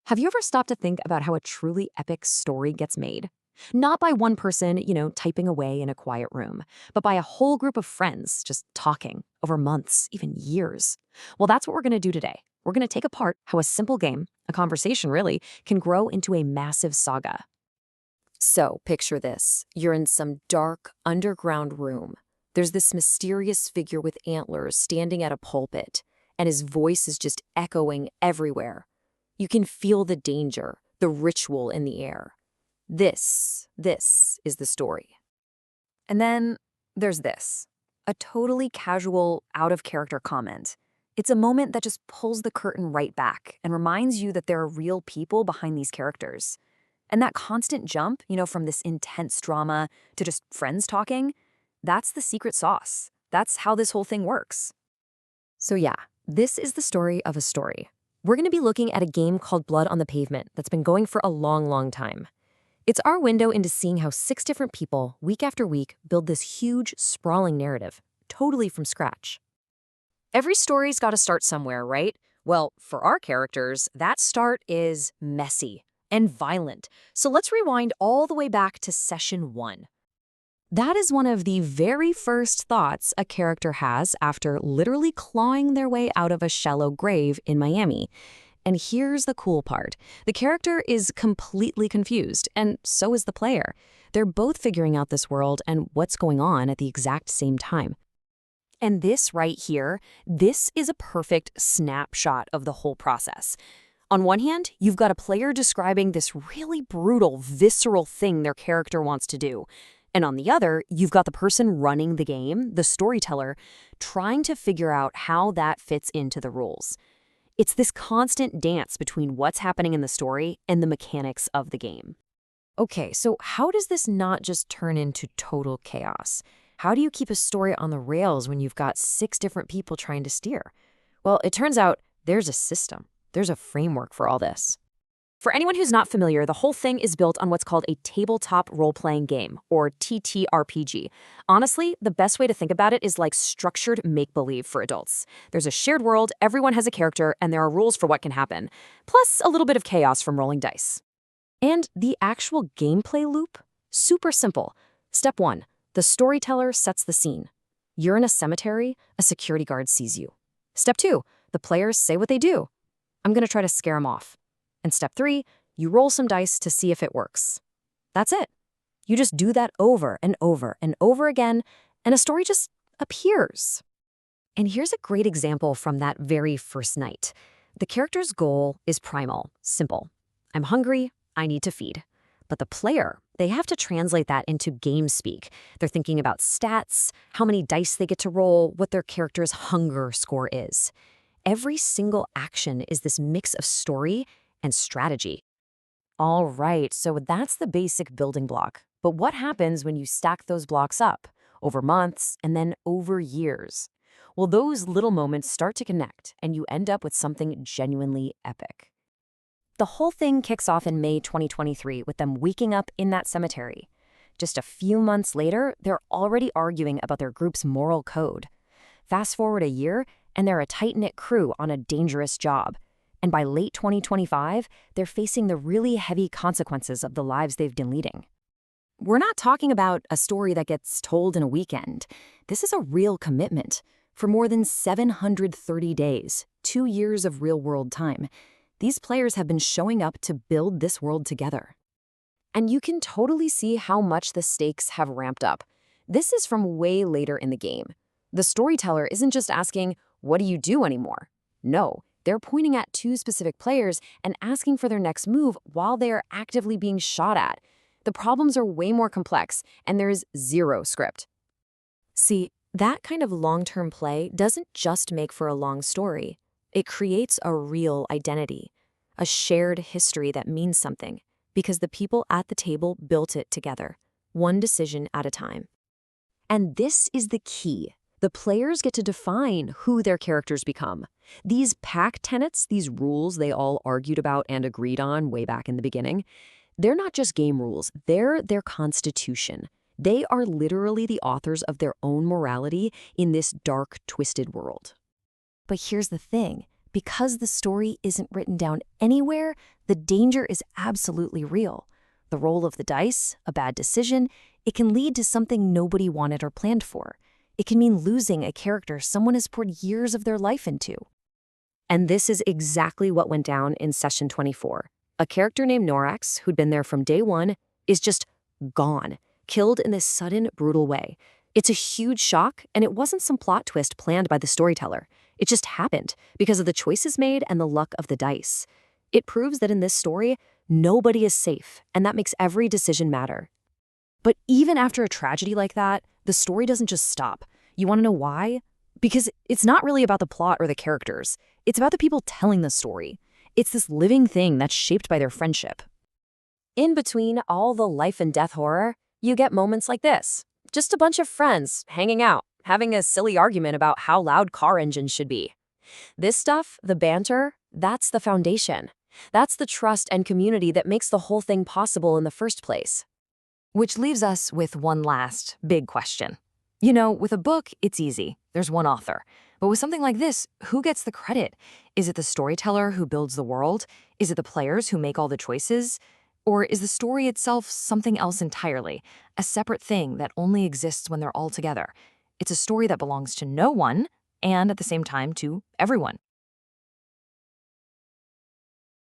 Have you ever stopped to think about how a truly epic story gets made? Not by one person, typing away in a quiet room, but by a whole group of friends just talking over months, even years. Well, that's what we're going to do today. We're going to take apart how a simple game, a conversation really, can grow into a massive saga. So, picture this. You're in some dark, underground room. There's this mysterious figure with antlers standing at a pulpit, and his voice is just echoing everywhere. You can feel the danger, the ritual in the air. This is the story. And then there's this, a totally casual, out-of-character comment. It's a moment that just pulls the curtain right back and reminds you that there are real people behind these characters. And that constant jump, from this intense drama to just friends talking, that's the secret sauce. That's how this whole thing works. So yeah, this is the story of a story. We're going to be looking at a game called Blood on the Pavement that's been going for a long, long time. It's our window into seeing how 6 different people, week after week, build this huge, sprawling narrative, totally from scratch. Every story's got to start somewhere, right? Well, for our characters, that start is messy and violent. So let's rewind all the way back to session 1. That is one of the very first thoughts a character has after literally clawing their way out of a shallow grave in Miami. And here's the cool part. The character is completely confused, and so is the player. They're both figuring out this world and what's going on at the exact same time. And this right here, this is a perfect snapshot of the whole process. On one hand, you've got a player describing this really brutal, visceral thing their character wants to do. And on the other, you've got the person running the game, the storyteller, trying to figure out how that fits into the rules. It's this constant dance between what's happening in the story and the mechanics of the game. Okay, so how does this not just turn into total chaos? How do you keep a story on the rails when you've got 6 different people trying to steer? Well, it turns out there's a system. There's a framework for all this. For anyone who's not familiar, the whole thing is built on what's called a tabletop role-playing game, or TTRPG. Honestly, the best way to think about it is like structured make-believe for adults. There's a shared world, everyone has a character, and there are rules for what can happen, plus a little bit of chaos from rolling dice. And the actual gameplay loop? Super simple. Step 1, the storyteller sets the scene. You're in a cemetery, a security guard sees you. Step 2, the players say what they do. I'm going to try to scare them off. And step 3, you roll some dice to see if it works. That's it. You just do that over and over and over again, and a story just appears. And here's a great example from that very first night. The character's goal is primal, simple. I'm hungry, I need to feed. But the player, they have to translate that into game speak. They're thinking about stats, how many dice they get to roll, what their character's hunger score is. Every single action is this mix of story and strategy. All right, so that's the basic building block. But what happens when you stack those blocks up over months and then over years? Well, those little moments start to connect, and you end up with something genuinely epic. The whole thing kicks off in May 2023 with them waking up in that cemetery. Just a few months later, they're already arguing about their group's moral code. Fast forward a year, and they're a tight-knit crew on a dangerous job. And by late 2025, they're facing the really heavy consequences of the lives they've been leading. We're not talking about a story that gets told in a weekend. This is a real commitment. For more than 730 days, 2 years of real-world time, these players have been showing up to build this world together. And you can totally see how much the stakes have ramped up. This is from way later in the game. The storyteller isn't just asking, "What do you do anymore?" No. They're pointing at 2 specific players and asking for their next move while they are actively being shot at. The problems are way more complex, and there's 0 script. See, that kind of long-term play doesn't just make for a long story. It creates a real identity, a shared history that means something, because the people at the table built it together, one decision at a time. And this is the key. The players get to define who their characters become. These pack tenets, these rules they all argued about and agreed on way back in the beginning, they're not just game rules, they're their constitution. They are literally the authors of their own morality in this dark, twisted world. But here's the thing. because the story isn't written down anywhere, the danger is absolutely real. The roll of the dice, a bad decision, it can lead to something nobody wanted or planned for. It can mean losing a character someone has poured years of their life into. And this is exactly what went down in Session 24. A character named Norax, who'd been there from day one, is just gone, killed in this sudden, brutal way. It's a huge shock, and it wasn't some plot twist planned by the storyteller. It just happened because of the choices made and the luck of the dice. It proves that in this story, nobody is safe, and that makes every decision matter. But even after a tragedy like that, the story doesn't just stop. You want to know why? Because it's not really about the plot or the characters. It's about the people telling the story. It's this living thing that's shaped by their friendship. In between all the life and death horror, you get moments like this. Just a bunch of friends hanging out, having a silly argument about how loud car engines should be. This stuff, the banter, that's the foundation. That's the trust and community that makes the whole thing possible in the first place. Which leaves us with one last big question. You know, with a book, it's easy. There's one author. But with something like this, who gets the credit? Is it the storyteller who builds the world? Is it the players who make all the choices? Or is the story itself something else entirely, a separate thing that only exists when they're all together? It's a story that belongs to no one, and at the same time to everyone.